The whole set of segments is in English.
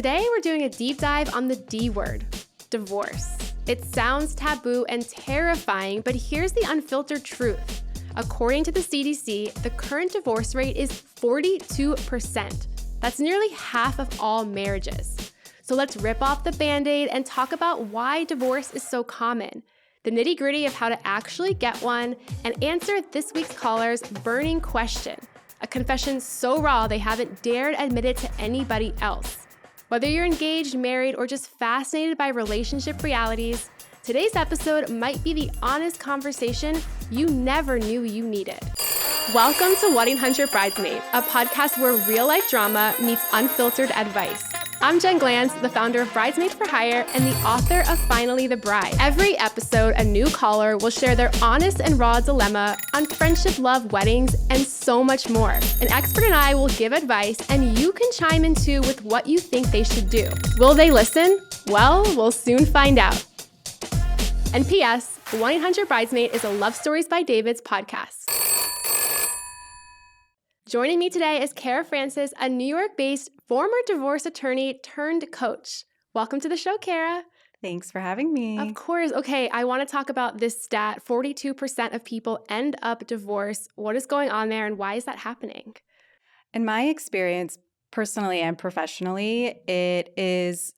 Today, we're doing a deep dive on the D word, divorce. It sounds taboo and terrifying, but here's the unfiltered truth. According to the CDC, the current divorce rate is 42%. That's nearly half of all marriages. So let's rip off the Band-Aid and talk about why divorce is so common, the nitty-gritty of how to actually get one, and answer this week's caller's burning question, a confession so raw they haven't dared admit it to anybody else. Whether you're engaged, married, or just fascinated by relationship realities, today's episode might be the honest conversation you never knew you needed. Welcome to Wedding Hunter Bridesmaid, a podcast where real-life drama meets unfiltered advice. I'm Jen Glantz, the founder of Bridesmaid for Hire and the author of Finally the Bride. Every episode, a new caller will share their honest and raw dilemma on friendship, love, weddings, and so much more. An expert and I will give advice, and you can chime in too with what you think they should do. Will they listen? Well, we'll soon find out. And P.S., 1-800 Bridesmaid is a Love Stories by David's podcast. Joining me today is Kara Francis, a New York-based former divorce attorney turned coach. Welcome to the show, Kara. Thanks for having me. Of course. Okay, I want to talk about this stat. 42% of people end up divorced. What is going on there, and why is that happening? In my experience, personally and professionally, it is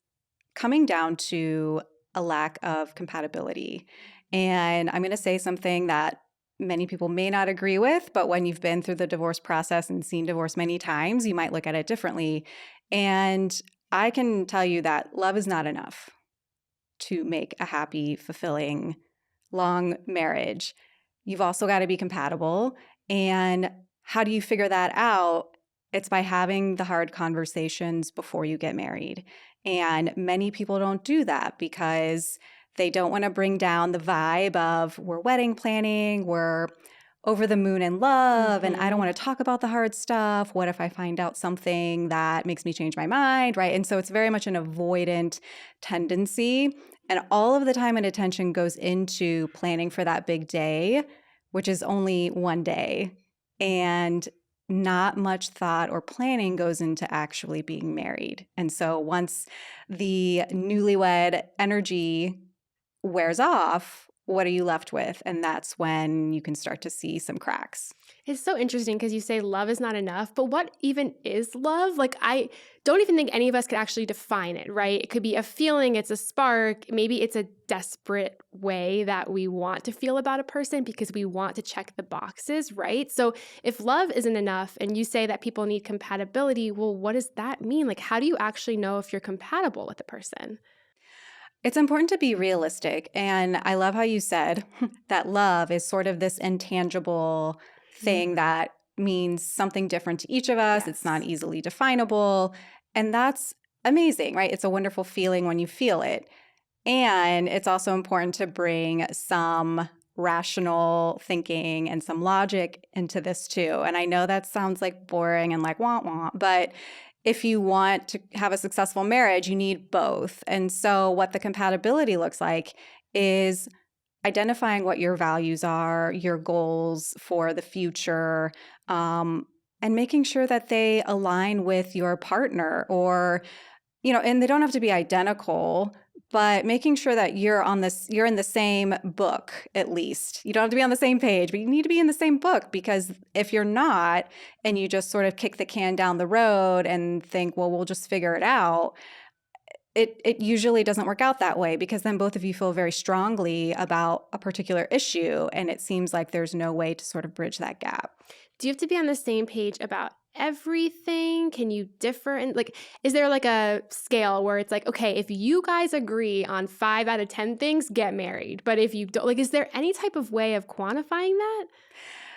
coming down to a lack of compatibility. And I'm going to say something that many people may not agree with, but when you've been through the divorce process and seen divorce many times, you might look at it differently. And I can tell you that love is not enough to make a happy, fulfilling, long marriage. You've also got to be compatible. And how do you figure that out? It's by having the hard conversations before you get married. And many people don't do that because they don't want to bring down the vibe of we're wedding planning, we're over the moon in love, and I don't want to talk about the hard stuff. What if I find out something that makes me change my mind, right? And so it's very much an avoidant tendency. And all of the time and attention goes into planning for that big day, which is only one day. And not much thought or planning goes into actually being married. And so once the newlywed energy wears off, what are you left with? And that's when you can start to see some cracks. It's so interesting because you say love is not enough, but what even is love? Like, I don't even think any of us could actually define it, right? It could be a feeling, it's a spark, maybe it's a desperate way that we want to feel about a person because we want to check the boxes, right? So if love isn't enough and you say that people need compatibility, well, what does that mean? Like, how do you actually know if you're compatible with a person? It's important to be realistic. And I love how you said that love is sort of this intangible thing that means something different to each of us. Yes. It's not easily definable. And that's amazing, right? It's a wonderful feeling when you feel it. And it's also important to bring some rational thinking and some logic into this too. And I know that sounds like boring and like wah-wah, but if you want to have a successful marriage, you need both. And so what the compatibility looks like is identifying what your values are, your goals for the future, and making sure that they align with your partner or, and they don't have to be identical, but making sure that you're in the same book, at least. You don't have to be on the same page, but you need to be in the same book, because if you're not, and you just sort of kick the can down the road and think, well, we'll just figure it out, it usually doesn't work out that way, because then both of you feel very strongly about a particular issue, and it seems like there's no way to sort of bridge that gap. Do you have to be on the same page about everything? Can you differ? And is there like a scale where it's like, okay, if you guys agree on 5 out of 10 things, get married. But if you don't, is there any type of way of quantifying that?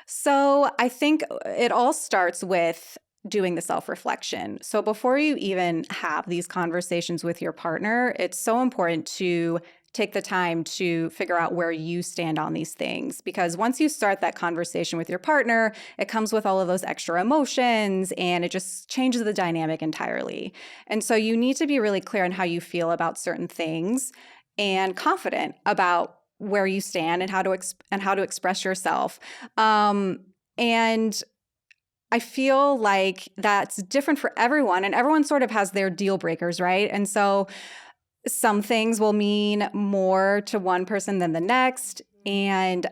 So I think it all starts with doing the self-reflection. So before you even have these conversations with your partner, it's so important to take the time to figure out where you stand on these things. Because once you start that conversation with your partner, it comes with all of those extra emotions and it just changes the dynamic entirely. And so you need to be really clear on how you feel about certain things and confident about where you stand and how to express yourself. And I feel like that's different for everyone, and everyone sort of has their deal breakers, right? And so some things will mean more to one person than the next, and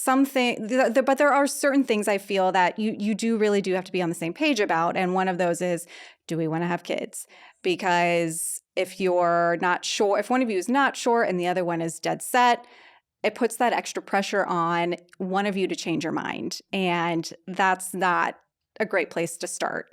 but there are certain things I feel that you really do have to be on the same page about, and one of those is, do we want to have kids? Because if you're not sure, if one of you is not sure and the other one is dead set, it puts that extra pressure on one of you to change your mind, and that's not a great place to start.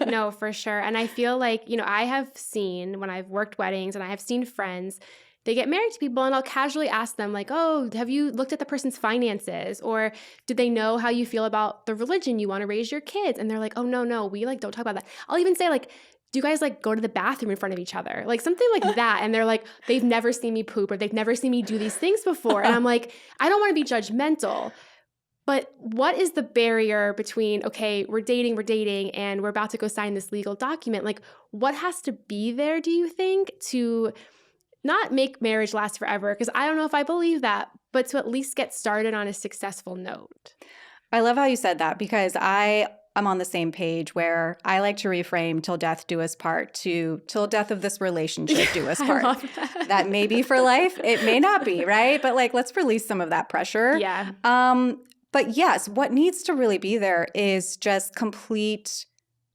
No, for sure. And I feel like, I have seen when I've worked weddings and I have seen friends, they get married to people and I'll casually ask them like, "Oh, have you looked at the person's finances? Or did they know how you feel about the religion you want to raise your kids?" And they're like, "Oh, no, we like don't talk about that." I'll even say like, "Do you guys like go to the bathroom in front of each other?" Like something like that. And they're like, they've never seen me poop or they've never seen me do these things before. And I'm like, I don't want to be judgmental. But what is the barrier between, okay, we're dating, and we're about to go sign this legal document? Like, what has to be there, do you think, to not make marriage last forever? Because I don't know if I believe that, but to at least get started on a successful note. I love how you said that, because I'm on the same page where I like to reframe till death do us part to till death of this relationship do us part. I love that. That may be for life. It may not be, right? But like, let's release some of that pressure. Yeah. But yes, what needs to really be there is just complete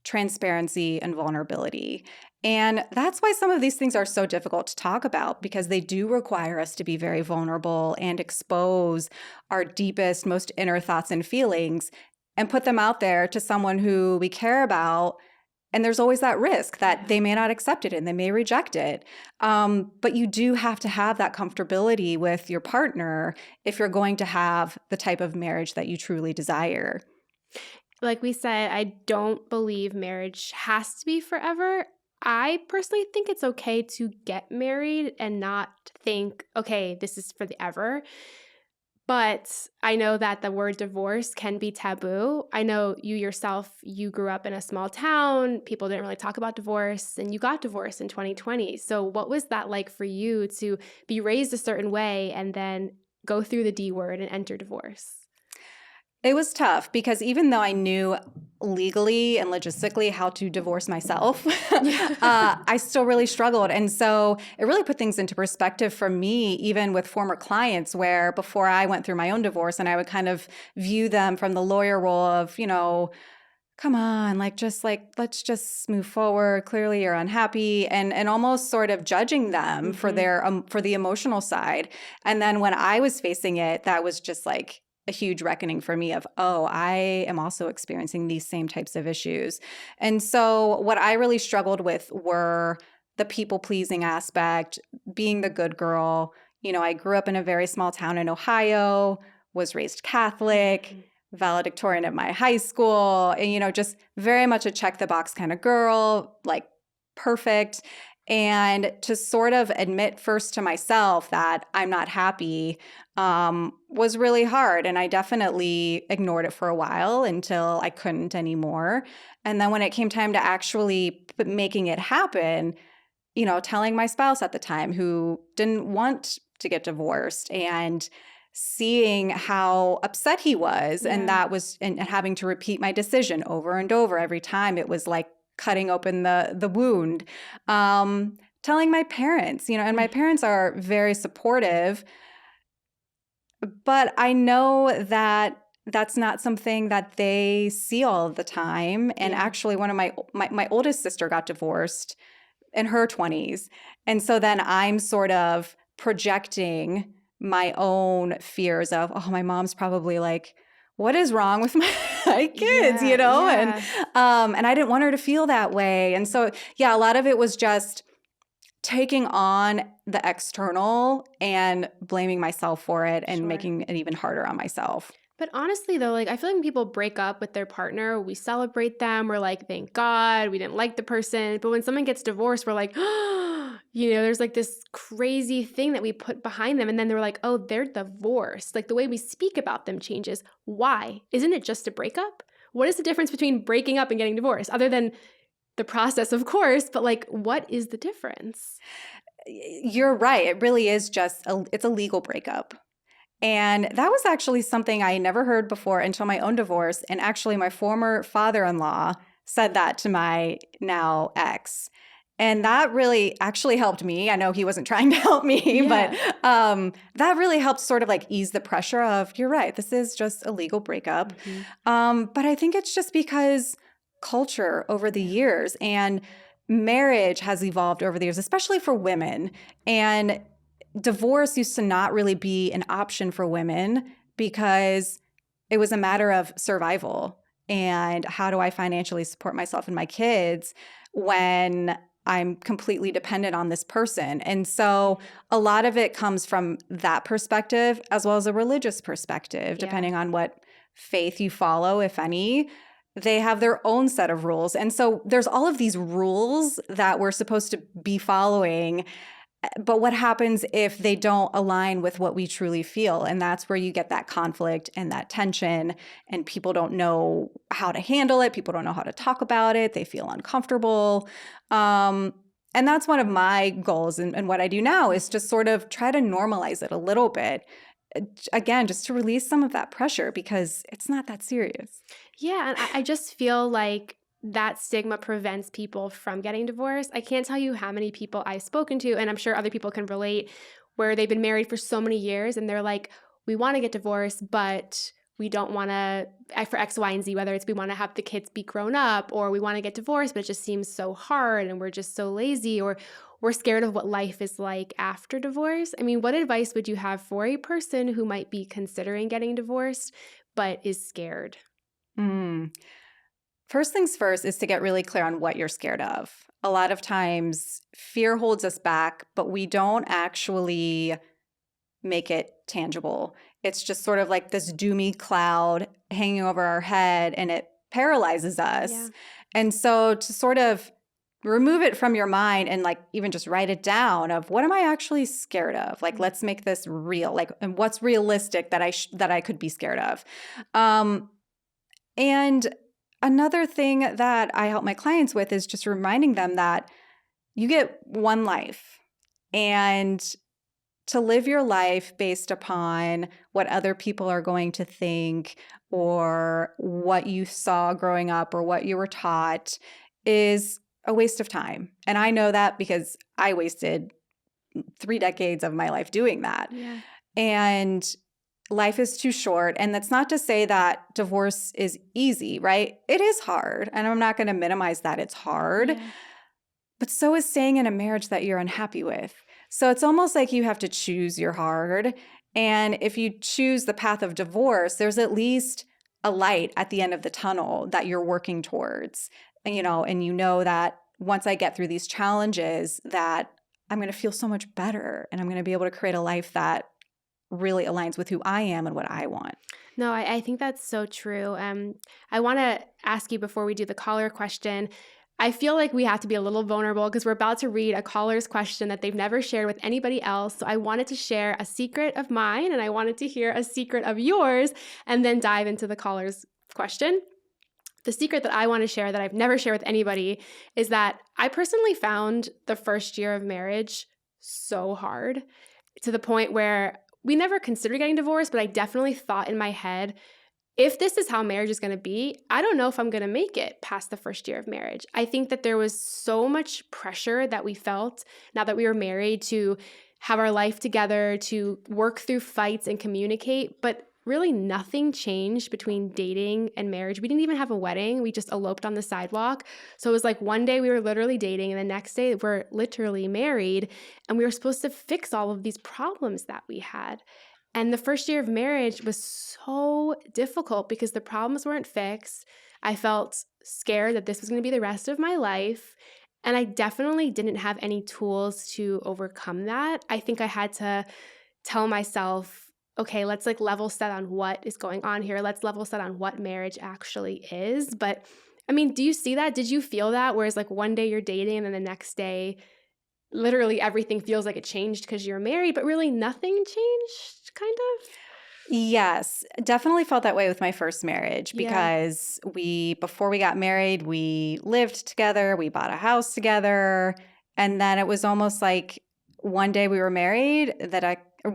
transparency and vulnerability. And that's why some of these things are so difficult to talk about, because they do require us to be very vulnerable and expose our deepest, most inner thoughts and feelings and put them out there to someone who we care about. And there's always that risk that they may not accept it and they may reject it. But you do have to have that comfortability with your partner if you're going to have the type of marriage that you truly desire. Like we said, I don't believe marriage has to be forever. I personally think it's okay to get married and not think, okay, this is for the ever. But I know that the word divorce can be taboo. I know you yourself, you grew up in a small town. People didn't really talk about divorce, and you got divorced in 2020. So what was that like for you to be raised a certain way and then go through the D word and enter divorce? It was tough, because even though I knew legally and logistically how to divorce myself, I still really struggled. And so it really put things into perspective for me, even with former clients, where before I went through my own divorce, and I would kind of view them from the lawyer role of, come on, let's just move forward. Clearly you're unhappy, and almost sort of judging them for for the emotional side. And then when I was facing it, that was just like a huge reckoning for me of, oh, I am also experiencing these same types of issues. And so what I really struggled with were the people-pleasing aspect, being the good girl. I grew up in a very small town in Ohio, was raised Catholic, valedictorian at my high school, and, just very much a check-the-box kind of girl, like perfect. And to sort of admit first to myself that I'm not happy was really hard. And I definitely ignored it for a while until I couldn't anymore. And then when it came time to actually making it happen, telling my spouse at the time, who didn't want to get divorced, and seeing how upset he was, and having to repeat my decision over and over every time, it was like cutting open the wound. Telling my parents, and my parents are very supportive, but I know that that's not something that they see all the time. And actually, one of my oldest sister got divorced in her 20s. And so then I'm sort of projecting my own fears of, oh, my mom's probably like, what is wrong with my kids, Yeah. And I didn't want her to feel that way. And so, a lot of it was just taking on the external and blaming myself for it and making it even harder on myself. But honestly, though, like I feel like when people break up with their partner, we celebrate them. We're like, thank God, we didn't like the person. But when someone gets divorced, we're like, there's like this crazy thing that we put behind them. And then they're like, oh, they're divorced. Like the way we speak about them changes. Why? Isn't it just a breakup? What is the difference between breaking up and getting divorced? Other than the process, of course, but like, what is the difference? You're right. It really is it's a legal breakup. And that was actually something I never heard before until my own divorce. And actually, my former father-in-law said that to my now ex. And that really actually helped me. I know he wasn't trying to help me, but that really helped sort of like ease the pressure of, you're right, this is just a legal breakup. But I think it's just because culture over the years and marriage has evolved over the years, especially for women. And divorce used to not really be an option for women because it was a matter of survival. And how do I financially support myself and my kids when I'm completely dependent on this person? And so a lot of it comes from that perspective, as well as a religious perspective, depending on what faith you follow, if any. They have their own set of rules. And so there's all of these rules that we're supposed to be following. But what happens if they don't align with what we truly feel? And that's where you get that conflict and that tension, and people don't know how to handle it. People don't know how to talk about it. They feel uncomfortable. And that's one of my goals. And what I do now is just sort of try to normalize it a little bit. Again, just to release some of that pressure because it's not that serious. Yeah, and I just feel like that stigma prevents people from getting divorced. I can't tell you how many people I've spoken to, and I'm sure other people can relate, where they've been married for so many years and they're like, we want to get divorced, but we don't want to, for X, Y, and Z, whether it's we want to have the kids be grown up or we want to get divorced, but it just seems so hard and we're just so lazy, or we're scared of what life is like after divorce. I mean, what advice would you have for a person who might be considering getting divorced but is scared? First things first is to get really clear on what you're scared of. A lot of times fear holds us back, but we don't actually make it tangible. It's just sort of like this doomy cloud hanging over our head, and it paralyzes us. Yeah. And so to sort of remove it from your mind and like even just write it down of what am I actually scared of? Like, let's make this real. Like, and what's realistic that I could be scared of? And another thing that I help my clients with is just reminding them that you get one life, and to live your life based upon what other people are going to think or what you saw growing up or what you were taught is a waste of time. And I know that because I wasted 3 decades of my life doing that. Yeah. And life is too short. And that's not to say that divorce is easy, right? It is hard. And I'm not going to minimize that it's hard. Yeah. But so is staying in a marriage that you're unhappy with. So it's almost like you have to choose your hard. And if you choose the path of divorce, there's at least a light at the end of the tunnel that you're working towards. And you know that once I get through these challenges, that I'm going to feel so much better and I'm going to be able to create a life that really aligns with who I am and what I want. No, I think that's so true. I want to ask you before we do the caller question, I feel like we have to be a little vulnerable because we're about to read a caller's question that they've never shared with anybody else. So I wanted to share a secret of mine and I wanted to hear a secret of yours and then dive into the caller's question. The secret that I want to share that I've never shared with anybody is that I personally found the first year of marriage so hard, to the point where we never considered getting divorced, but I definitely thought in my head, if this is how marriage is going to be, I don't know if I'm going to make it past the first year of marriage. I think that there was so much pressure that we felt now that we were married to have our life together, to work through fights and communicate, but really nothing changed between dating and marriage. We didn't even have a wedding. We just eloped on the sidewalk. So it was like one day we were literally dating and the next day we're literally married, and we were supposed to fix all of these problems that we had. And the first year of marriage was so difficult because the problems weren't fixed. I felt scared that this was going to be the rest of my life. And I definitely didn't have any tools to overcome that. I think I had to tell myself, okay, let's like level set on what is going on here. Let's level set on what marriage actually is. But I mean, do you see that? Did you feel that? Whereas like one day you're dating and then the next day, literally everything feels like it changed because you're married, but really nothing changed, kind of? Yes, definitely felt that way with my first marriage because before we got married, we lived together, we bought a house together, and then it was almost like one day we were married that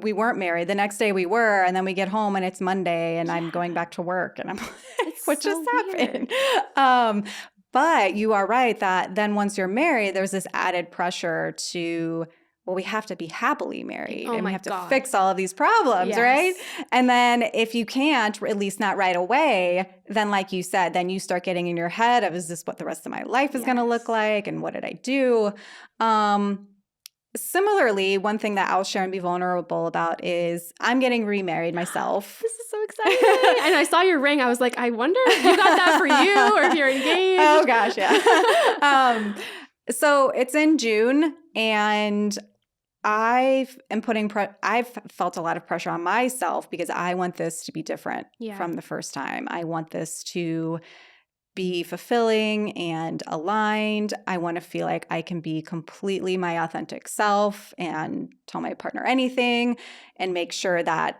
we weren't married. The next day we were, and then we get home and it's Monday and I'm Yeah. going back to work and I'm like, It's what so just happened? weird. But you are right that then once you're married, there's this added pressure to, well, we have to be happily married Oh and we my have to God. fix all of these problems, right? Yes. And then if you can't, or at least not right away, then like you said, then you start getting in your head of, is this what the rest of my life is going to look Yes. like? And what did I do? Similarly, one thing that I'll share and be vulnerable about is I'm getting remarried myself. This is so exciting. And I saw your ring. I was like, I wonder if you got that for you or if you're engaged. Oh gosh, yeah. So it's in June, and I've felt a lot of pressure on myself because I want this to be different from the first time. I want this to be fulfilling and aligned. I want to feel like I can be completely my authentic self and tell my partner anything and make sure that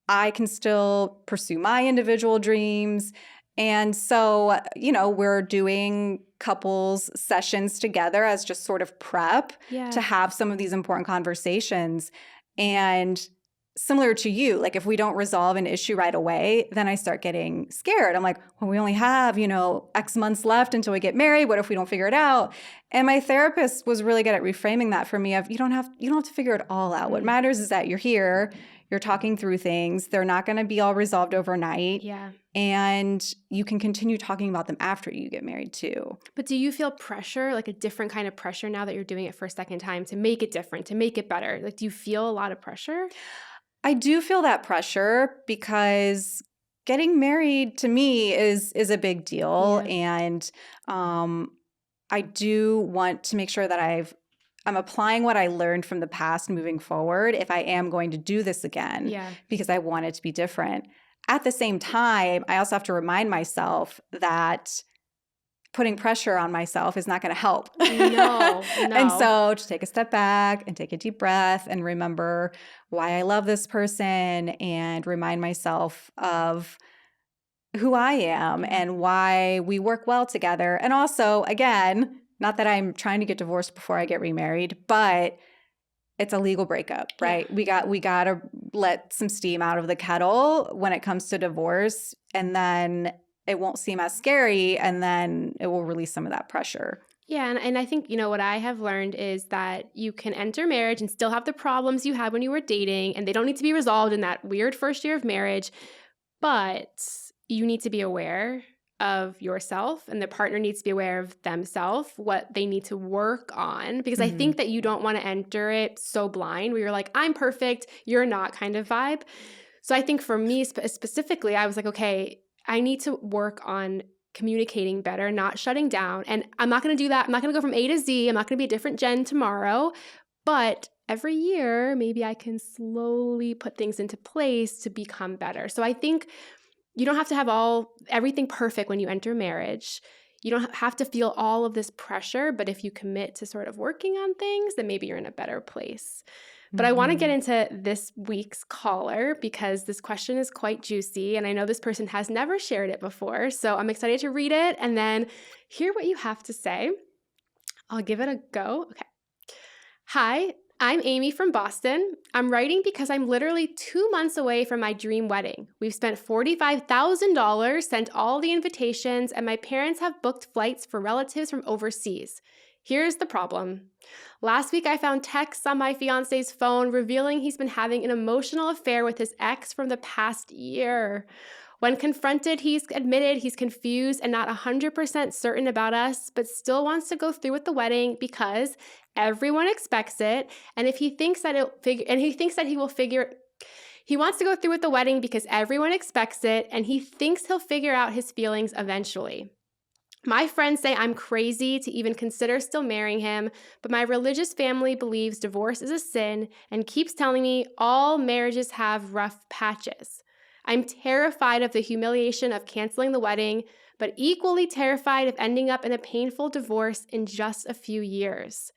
I can still pursue my individual dreams. And so, we're doing couples sessions together as just sort of prep to have some of these important conversations. And similar to you, like if we don't resolve an issue right away, then I start getting scared. I'm like, well, we only have, X months left until we get married. What if we don't figure it out? And my therapist was really good at reframing that for me of you don't have to figure it all out. What matters is that you're here, you're talking through things. They're not going to be all resolved overnight. Yeah. And you can continue talking about them after you get married too. But do you feel pressure, like a different kind of pressure now that you're doing it for a second time to make it different, to make it better? Like, do you feel a lot of pressure? I do feel that pressure because getting married to me is a big deal. Yeah. And I do want to make sure that I'm applying what I learned from the past moving forward if I am going to do this again, because I want it to be different. At the same time, I also have to remind myself that putting pressure on myself is not going to help. No. And so to take a step back and take a deep breath and remember why I love this person and remind myself of who I am and why we work well together. And also, again, not that I'm trying to get divorced before I get remarried, but it's a legal breakup, right? Yeah. We got to let some steam out of the kettle when it comes to divorce, and then it won't seem as scary, and then it will release some of that pressure. Yeah, and I think, what I have learned is that you can enter marriage and still have the problems you had when you were dating, and they don't need to be resolved in that weird first year of marriage, but you need to be aware of yourself, and the partner needs to be aware of themselves, what they need to work on, because I think that you don't want to enter it so blind where you're like, I'm perfect, you're not kind of vibe. So I think for me specifically, I was like, okay, I need to work on communicating better, not shutting down. And I'm not going to do that. I'm not going to go from A to Z. I'm not going to be a different Jen tomorrow. But every year, maybe I can slowly put things into place to become better. So I think you don't have to have everything perfect when you enter marriage. You don't have to feel all of this pressure, but if you commit to sort of working on things, then maybe you're in a better place. But I want to get into this week's caller because this question is quite juicy, and I know this person has never shared it before, so I'm excited to read it and then hear what you have to say. I'll give it a go. Okay. Hi, I'm Amy from Boston. I'm writing because I'm literally 2 months away from my dream wedding. We've spent $45,000, sent all the invitations, and my parents have booked flights for relatives from overseas. Here's the problem. Last week, I found texts on my fiance's phone revealing he's been having an emotional affair with his ex from the past year. When confronted, he's admitted he's confused and not 100% certain about us, but still wants to go through with the wedding because everyone expects it, and he thinks that he wants to go through with the wedding because everyone expects it, and he thinks he'll figure out his feelings eventually. My friends say I'm crazy to even consider still marrying him, but my religious family believes divorce is a sin and keeps telling me all marriages have rough patches. I'm terrified of the humiliation of canceling the wedding, but equally terrified of ending up in a painful divorce in just a few years.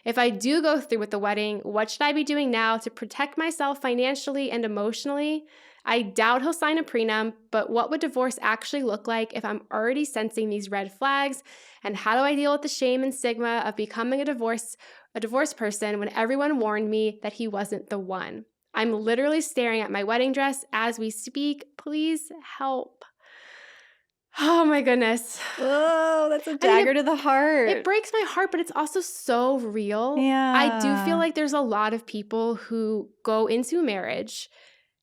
If I do go through with the wedding, what should I be doing now to protect myself financially and emotionally? I doubt he'll sign a prenup, but what would divorce actually look like if I'm already sensing these red flags? And how do I deal with the shame and stigma of becoming a divorced person when everyone warned me that he wasn't the one? I'm literally staring at my wedding dress as we speak. Please help. Oh my goodness. Oh, that's a I mean, dagger to the heart. it breaks my heart, but it's also so real. Yeah. I do feel like there's a lot of people who go into marriage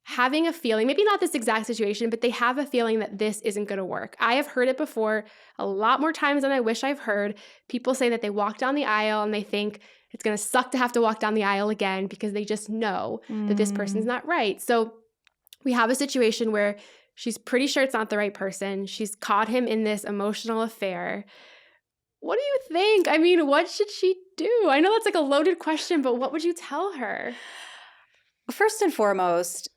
having a feeling, maybe not this exact situation, but they have a feeling that this isn't going to work. I have heard it before a lot more times than I wish I've heard. People say that they walk down the aisle and they think it's going to suck to have to walk down the aisle again because they just know that this person's not right. So we have a situation where she's pretty sure it's not the right person. She's caught him in this emotional affair. What do you think? I mean, what should she do? I know that's like a loaded question, but what would you tell her? First and foremost,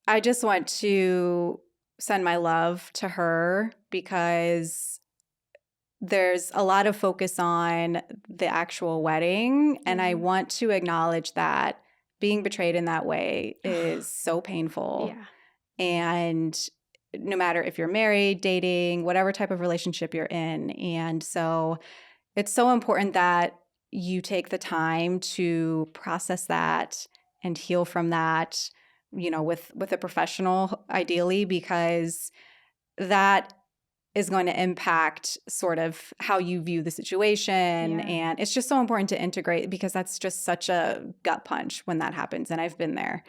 I just want to send my love to her because there's a lot of focus on the actual wedding. And I want to acknowledge that being betrayed in that way is so painful. Yeah. And no matter if you're married, dating, whatever type of relationship you're in. And so it's so important that you take the time to process that and heal from that, with a professional ideally, because that is going to impact sort of how you view the situation. Yeah. And it's just so important to integrate because that's just such a gut punch when that happens. And I've been there.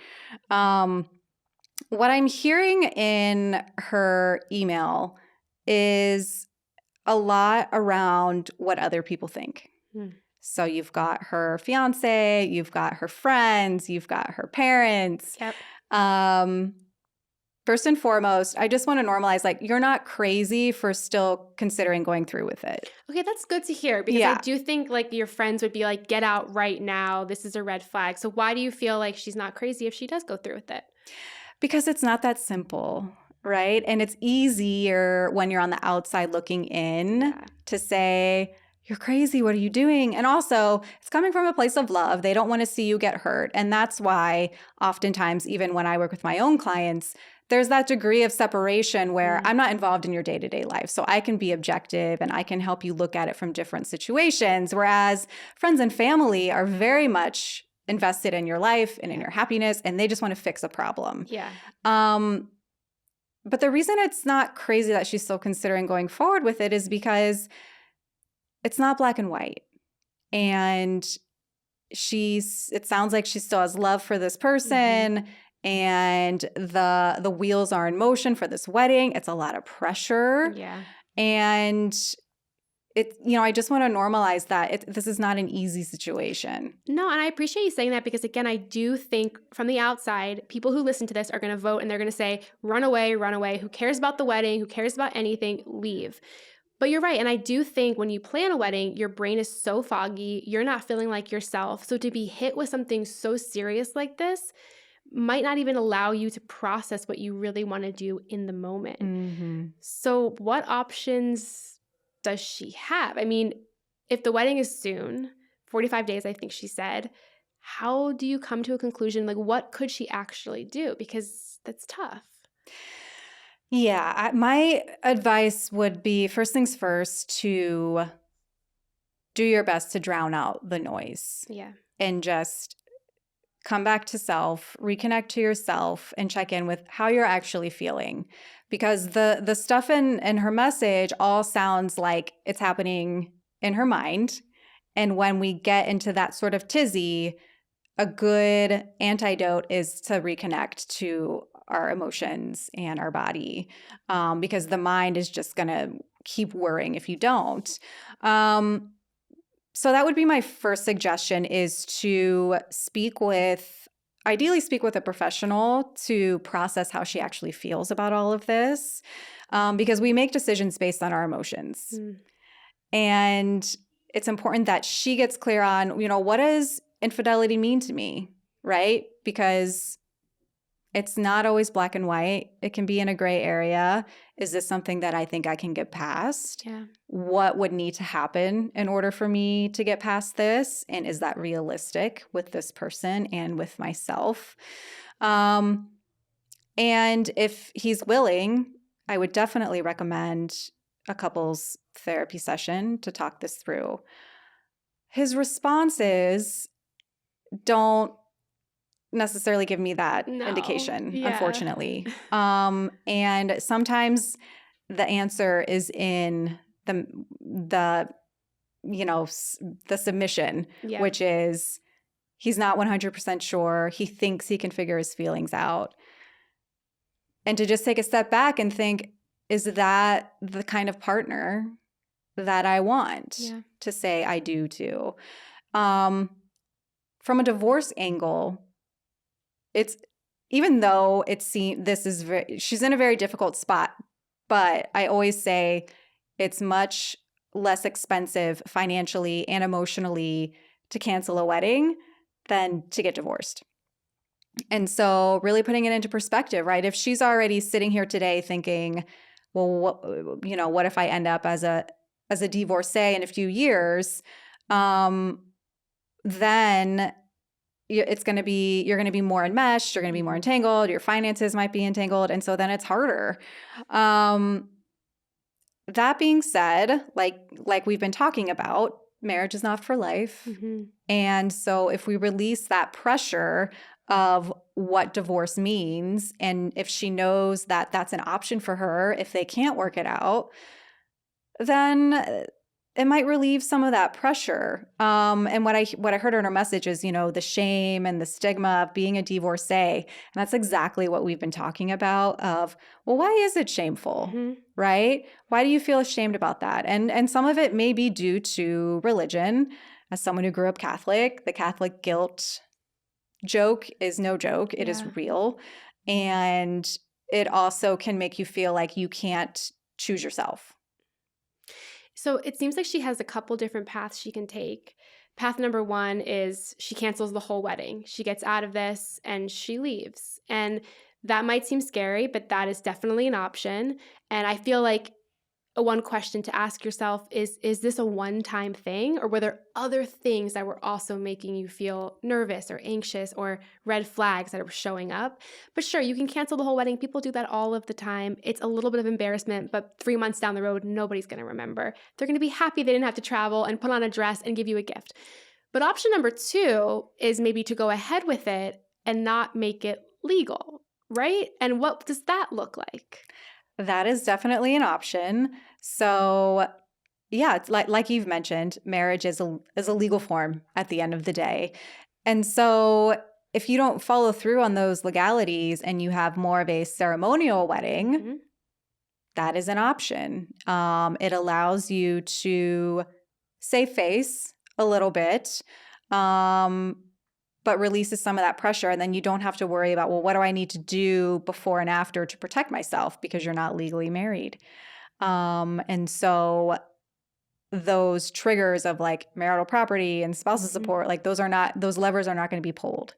What I'm hearing in her email is a lot around what other people think. So you've got her fiance, you've got her friends, you've got her parents. Yep. First and foremost, I just want to normalize, like, you're not crazy for still considering going through with it. Okay, that's good to hear because I do think like your friends would be like, get out right now. This is a red flag. So why do you feel like she's not crazy if she does go through with it? Because it's not that simple, right? And it's easier when you're on the outside looking in to say, you're crazy. What are you doing? And also, it's coming from a place of love. They don't want to see you get hurt. And that's why oftentimes, even when I work with my own clients, there's that degree of separation where I'm not involved in your day-to-day life. So I can be objective and I can help you look at it from different situations. Whereas friends and family are very much invested in your life and in your happiness, and they just want to fix a problem. Yeah. But the reason it's not crazy that she's still considering going forward with it is because it's not black and white. And it sounds like she still has love for this person. And the wheels are in motion for this wedding. It's a lot of pressure. Yeah. And I just want to normalize that this is not an easy situation. No, and I appreciate you saying that because, again, I do think from the outside, people who listen to this are going to vote and they're going to say, run away, run away. Who cares about the wedding? Who cares about anything? Leave. But you're right. And I do think when you plan a wedding, your brain is so foggy. You're not feeling like yourself. So to be hit with something so serious like this might not even allow you to process what you really want to do in the moment. So what options does she have? I mean, if the wedding is soon, 45 days, I think she said, how do you come to a conclusion? Like, what could she actually do? Because that's tough. Yeah, my advice would be, first things first, to do your best to drown out the noise. Yeah. And just come back to self, reconnect to yourself, and check in with how you're actually feeling. Because the stuff in her message all sounds like it's happening in her mind. And when we get into that sort of tizzy, a good antidote is to reconnect to our emotions and our body, because the mind is just going to keep worrying if you don't. So that would be my first suggestion, is to ideally speak with a professional to process how she actually feels about all of this, because we make decisions based on our emotions. And it's important that she gets clear on, what does infidelity mean to me, right? Because it's not always black and white. It can be in a gray area. Is this something that I think I can get past? Yeah. What would need to happen in order for me to get past this? And is that realistic with this person and with myself? And if he's willing, I would definitely recommend a couples therapy session to talk this through. His response is, don't necessarily give me that No. indication, Yeah. unfortunately. And sometimes the answer is in the the submission, Yeah. which is he's not 100% sure. He thinks he can figure his feelings out. And to just take a step back and think, is that the kind of partner that I want to say I do to? From a divorce angle, it's even though she's in a very difficult spot, but I always say it's much less expensive financially and emotionally to cancel a wedding than to get divorced. And so really putting it into perspective, right? If she's already sitting here today thinking, well, what if I end up as a divorcee in a few years? Then you're going to be more enmeshed, you're going to be more entangled, your finances might be entangled, and so then it's harder. That being said, like we've been talking about, marriage is not for life. Mm-hmm. And so if we release that pressure of what divorce means, and if she knows that that's an option for her, if they can't work it out, then it might relieve some of that pressure. And what I heard in her message is, the shame and the stigma of being a divorcee. And that's exactly what we've been talking about of, well, why is it shameful, right? Why do you feel ashamed about that? And some of it may be due to religion. As someone who grew up Catholic, the Catholic guilt joke is no joke. It is real. And it also can make you feel like you can't choose yourself. So it seems like she has a couple different paths she can take. Path number one is she cancels the whole wedding. She gets out of this and she leaves. And that might seem scary, but that is definitely an option. And I feel like one question to ask yourself is this a one-time thing, or were there other things that were also making you feel nervous or anxious or red flags that were showing up? But sure, you can cancel the whole wedding. People do that all of the time. It's a little bit of embarrassment, but 3 months down the road, nobody's going to remember. They're going to be happy they didn't have to travel and put on a dress and give you a gift. But option number two is maybe to go ahead with it and not make it legal, right? And what does that look like? That is definitely an option. So, yeah, it's like you've mentioned, marriage is a legal form at the end of the day. And so if you don't follow through on those legalities and you have more of a ceremonial wedding, that is an option. It allows you to save face a little bit, but releases some of that pressure. And then you don't have to worry about, well, what do I need to do before and after to protect myself because you're not legally married. And so those triggers of like marital property and spousal support, like those levers are not going to be pulled.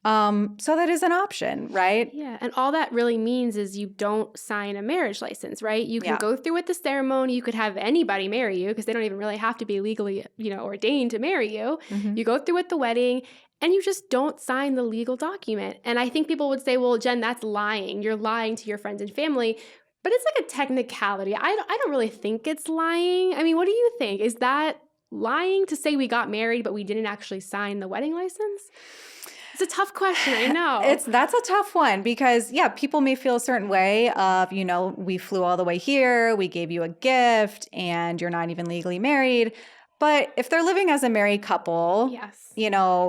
So that is an option, right? Yeah. And all that really means is you don't sign a marriage license, right? You can go through with the ceremony. You could have anybody marry you because they don't even really have to be legally, ordained to marry you. You go through with the wedding and you just don't sign the legal document. And I think people would say, well, Jen, that's lying. You're lying to your friends and family. But it's like a technicality. I don't really think it's lying. I mean, what do you think? Is that lying to say we got married, but we didn't actually sign the wedding license? It's a tough question, I know. That's a tough one because, people may feel a certain way of, we flew all the way here, we gave you a gift, and you're not even legally married. But if they're living as a married couple,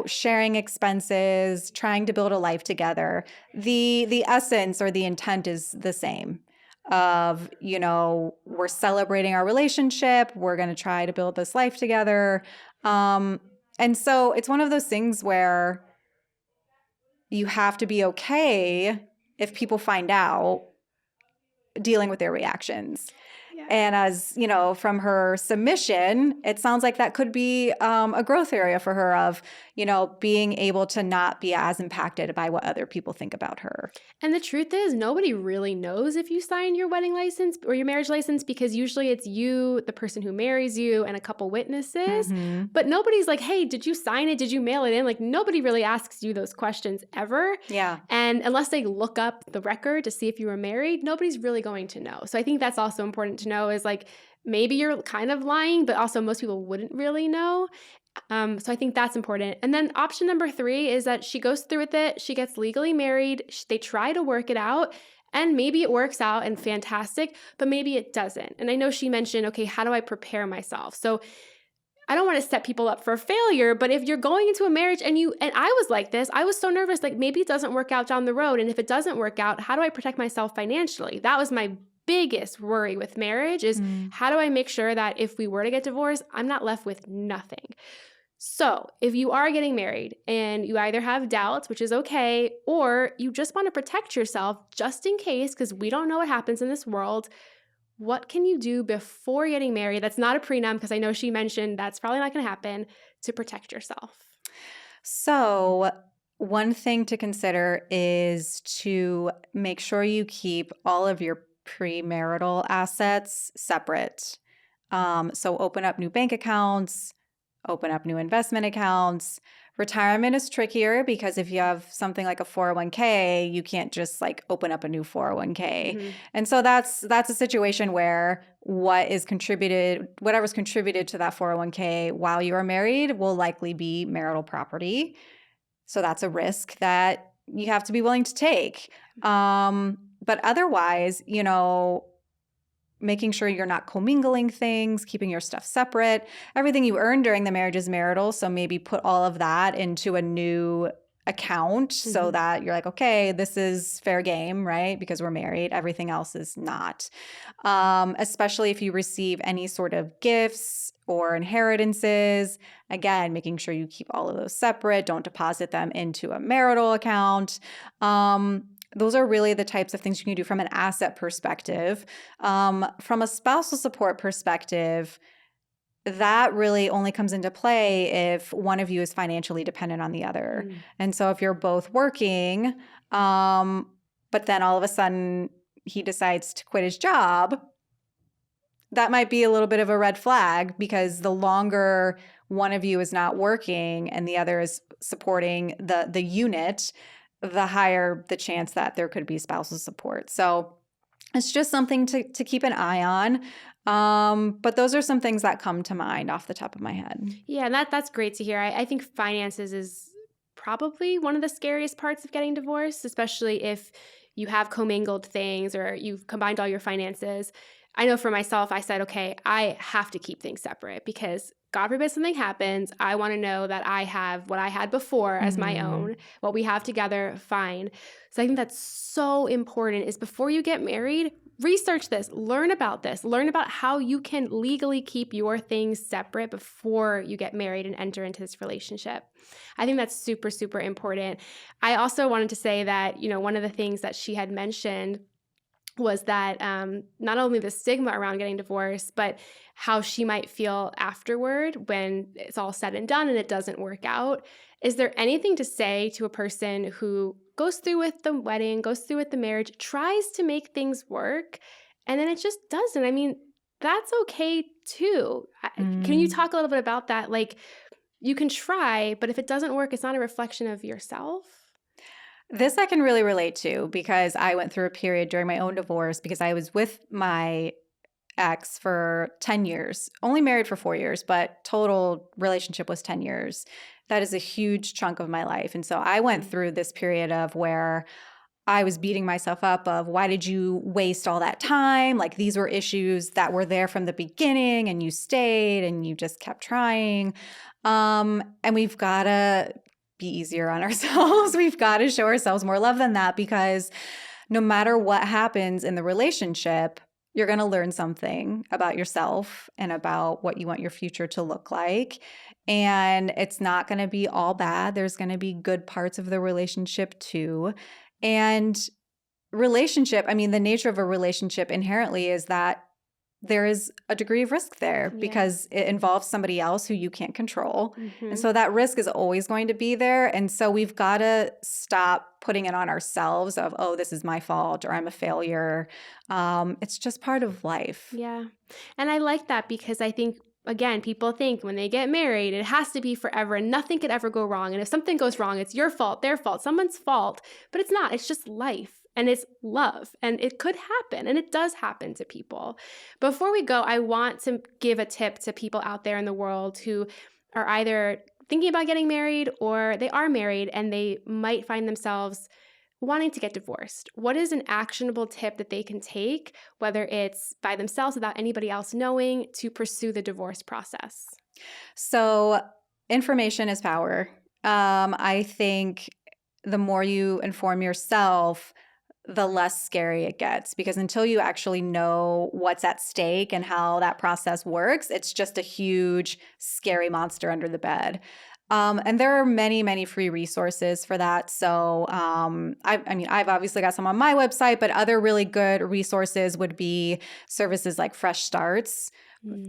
sharing expenses, trying to build a life together, the essence or the intent is the same. Of, we're celebrating our relationship, we're going to try to build this life together. And so it's one of those things where you have to be okay if people find out dealing with their reactions. And as, from her submission, it sounds like that could be a growth area for her of, being able to not be as impacted by what other people think about her. And the truth is, nobody really knows if you signed your wedding license or your marriage license because usually it's you, the person who marries you, and a couple witnesses. But nobody's like, hey, did you sign it? Did you mail it in? Like, nobody really asks you those questions ever. Yeah. And unless they look up the record to see if you were married, nobody's really going to know. So I think that's also important to know is like, maybe you're kind of lying, but also most people wouldn't really know. So I think that's important. And then option number 3 is that she goes through with it. She gets legally married. They try to work it out. And maybe it works out and fantastic, but maybe it doesn't. And I know she mentioned, okay, how do I prepare myself? So I don't want to set people up for failure, but if you're going into a marriage and I was like this, I was so nervous, like maybe it doesn't work out down the road. And if it doesn't work out, how do I protect myself financially? That was my biggest worry with marriage is how do I make sure that if we were to get divorced, I'm not left with nothing. So if you are getting married and you either have doubts, which is okay, or you just want to protect yourself just in case, because we don't know what happens in this world, what can you do before getting married? That's not a prenup, because I know she mentioned that's probably not going to happen, to protect yourself. So one thing to consider is to make sure you keep all of your premarital assets separate. So open up new bank accounts, open up new investment accounts. Retirement is trickier because if you have something like a 401k, you can't just like open up a new 401k. Mm-hmm. And so that's a situation where whatever's contributed to that 401k while you are married will likely be marital property. So that's a risk that you have to be willing to take. But otherwise, making sure you're not commingling things, keeping your stuff separate. Everything you earn during the marriage is marital, so maybe put all of that into a new account so that you're like, okay, this is fair game, right? Because we're married. Everything else is not. Especially if you receive any sort of gifts or inheritances. Again, making sure you keep all of those separate. Don't deposit them into a marital account. Those are really the types of things you can do from an asset perspective. From a spousal support perspective, that really only comes into play if one of you is financially dependent on the other. And so if you're both working, but then all of a sudden he decides to quit his job, that might be a little bit of a red flag, because the longer one of you is not working and the other is supporting the unit, the higher the chance that there could be spousal support. So it's just something to keep an eye on. But those are some things that come to mind off the top of my head. Yeah, that's great to hear. I think finances is probably one of the scariest parts of getting divorced, especially if you have commingled things or you've combined all your finances. I know for myself, I said, okay, I have to keep things separate because God forbid something happens. I want to know that I have what I had before as my own, what we have together, fine. So I think that's so important is before you get married, research this, learn about how you can legally keep your things separate before you get married and enter into this relationship. I think that's super, super important. I also wanted to say that, one of the things that she had mentioned was that not only the stigma around getting divorced, but how she might feel afterward when it's all said and done and it doesn't work out. Is there anything to say to a person who goes through with the wedding, goes through with the marriage, tries to make things work, and then it just doesn't? I mean, that's okay too. Can you talk a little bit about that? Like, you can try, but if it doesn't work, it's not a reflection of yourself. This I can really relate to because I went through a period during my own divorce because I was with my ex for 10 years, only married for 4 years, but total relationship was 10 years. That is a huge chunk of my life. And so I went through this period of where I was beating myself up of why did you waste all that time? Like these were issues that were there from the beginning and you stayed and you just kept trying. And we've got to be easier on ourselves. We've got to show ourselves more love than that because no matter what happens in the relationship, you're going to learn something about yourself and about what you want your future to look like. And it's not going to be all bad. There's going to be good parts of the relationship too. And the nature of a relationship inherently is that there is a degree of risk there because it involves somebody else who you can't control. And so that risk is always going to be there. And so we've got to stop putting it on ourselves of, oh, this is my fault or I'm a failure. It's just part of life. Yeah. And I like that because I think, again, people think when they get married, it has to be forever and nothing could ever go wrong. And if something goes wrong, it's your fault, their fault, someone's fault. But it's not. It's just life. And it's love, and it could happen, and it does happen to people. Before we go, I want to give a tip to people out there in the world who are either thinking about getting married or they are married and they might find themselves wanting to get divorced. What is an actionable tip that they can take, whether it's by themselves without anybody else knowing, to pursue the divorce process? So information is power. I think the more you inform yourself, the less scary it gets, because until you actually know what's at stake and how that process works, it's just a huge, scary monster under the bed. And there are many, many free resources for that. So, I've obviously got some on my website, but other really good resources would be services like Fresh Starts.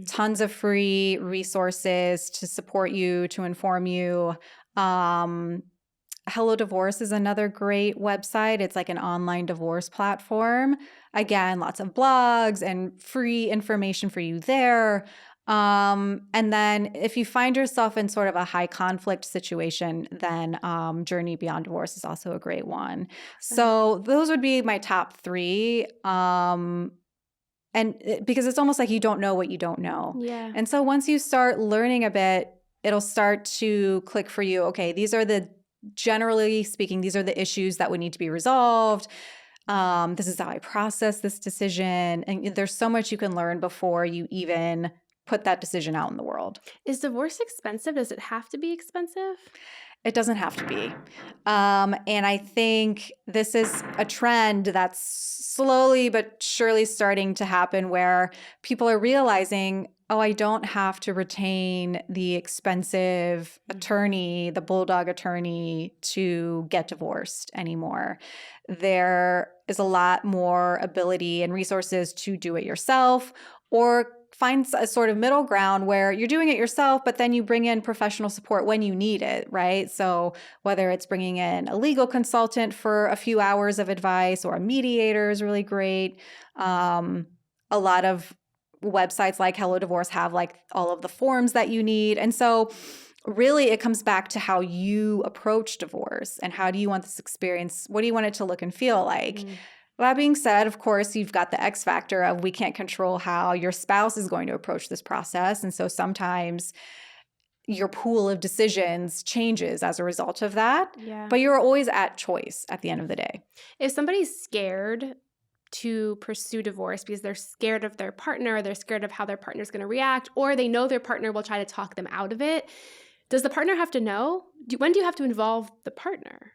Tons of free resources to support you, to inform you. Hello Divorce is another great website. It's like an online divorce platform. Again, lots of blogs and free information for you there. And then if you find yourself in sort of a high conflict situation, then Journey Beyond Divorce is also a great one. So those would be my top three. Because it's almost like you don't know what you don't know. Yeah. And so once you start learning a bit, it'll start to click for you. Okay, generally speaking, these are the issues that would need to be resolved. This is how I process this decision. And there's so much you can learn before you even put that decision out in the world. Is divorce expensive? Does it have to be expensive? It doesn't have to be. And I think this is a trend that's slowly but surely starting to happen, where people are realizing, oh, I don't have to retain the expensive attorney, the bulldog attorney, to get divorced anymore. There is a lot more ability and resources to do it yourself, or find a sort of middle ground where you're doing it yourself, but then you bring in professional support when you need it, right? So whether it's bringing in a legal consultant for a few hours of advice, or a mediator is really great. A lot of websites like Hello Divorce have like all of the forms that you need. And so really it comes back to how you approach divorce and how do you want this experience? What do you want it to look and feel like? That being said, of course, you've got the X factor of we can't control how your spouse is going to approach this process. And so sometimes your pool of decisions changes as a result of that. Yeah. But you're always at choice at the end of the day. If somebody's scared to pursue divorce because they're scared of their partner, they're scared of how their partner's going to react, or they know their partner will try to talk them out of it, does the partner have to know? When do you have to involve the partner?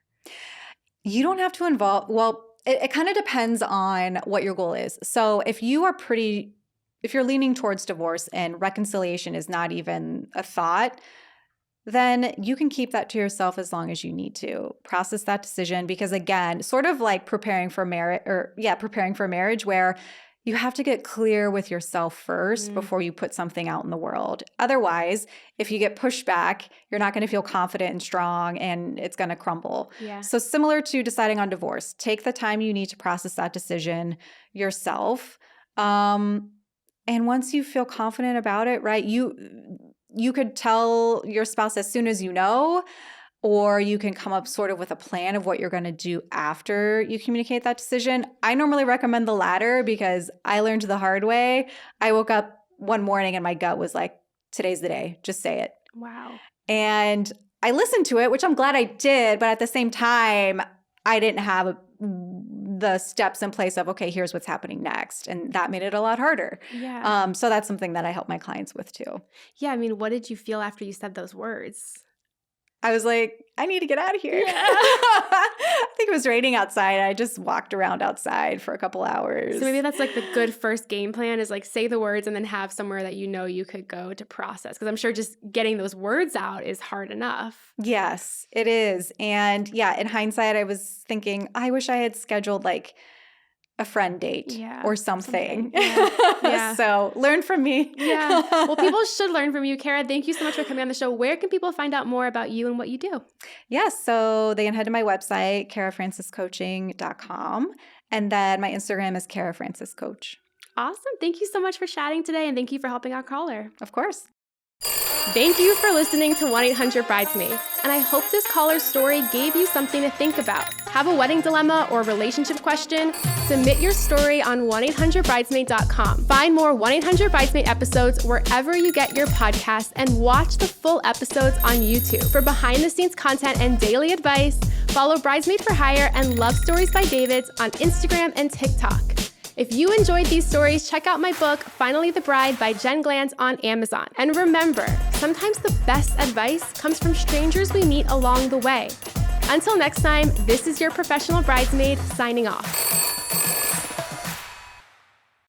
You don't have to involve, well, it kind of depends on what your goal is. So if you're leaning towards divorce and reconciliation is not even a thought, then you can keep that to yourself as long as you need to. Process that decision, because again, sort of like preparing for marriage, where you have to get clear with yourself first before you put something out in the world. Otherwise, if you get pushed back, you're not going to feel confident and strong, and it's going to crumble. Yeah. So similar to deciding on divorce, take the time you need to process that decision yourself. And once you feel confident about it, right, you could tell your spouse as soon as you know, or you can come up sort of with a plan of what you're going to do after you communicate that decision. I normally recommend the latter because I learned the hard way. I woke up one morning and my gut was like, today's the day, just say it. Wow. And I listened to it, which I'm glad I did, but at the same time, I didn't have the steps in place of, okay, here's what's happening next. And that made it a lot harder. Yeah. So that's something that I help my clients with too. Yeah. I mean, what did you feel after you said those words? I was like, I need to get out of here. Yeah. I think it was raining outside. I just walked around outside for a couple hours. So maybe that's like the good first game plan, is like say the words and then have somewhere that you know you could go to process. Because I'm sure just getting those words out is hard enough. Yes, it is. And yeah, in hindsight, I was thinking, I wish I had scheduled like a friend date or something. Yeah. So learn from me. Yeah. Well, people should learn from you. Kara, thank you so much for coming on the show. Where can people find out more about you and what you do? Yes. So they can head to my website, karafranciscoaching.com. And then my Instagram is karafranciscoach. Awesome. Thank you so much for chatting today. And thank you for helping our caller. Of course. Thank you for listening to 1-800-Bridesmaid. And I hope this caller's story gave you something to think about. Have a wedding dilemma or relationship question? Submit your story on 1-800-bridesmaid.com. Find more 1-800-Bridesmaid episodes wherever you get your podcasts and watch the full episodes on YouTube. For behind-the-scenes content and daily advice, follow Bridesmaid for Hire and Love Stories by Davids on Instagram and TikTok. If you enjoyed these stories, check out my book, Finally the Bride by Jen Glantz on Amazon. And remember, sometimes the best advice comes from strangers we meet along the way. Until next time, this is your professional bridesmaid signing off.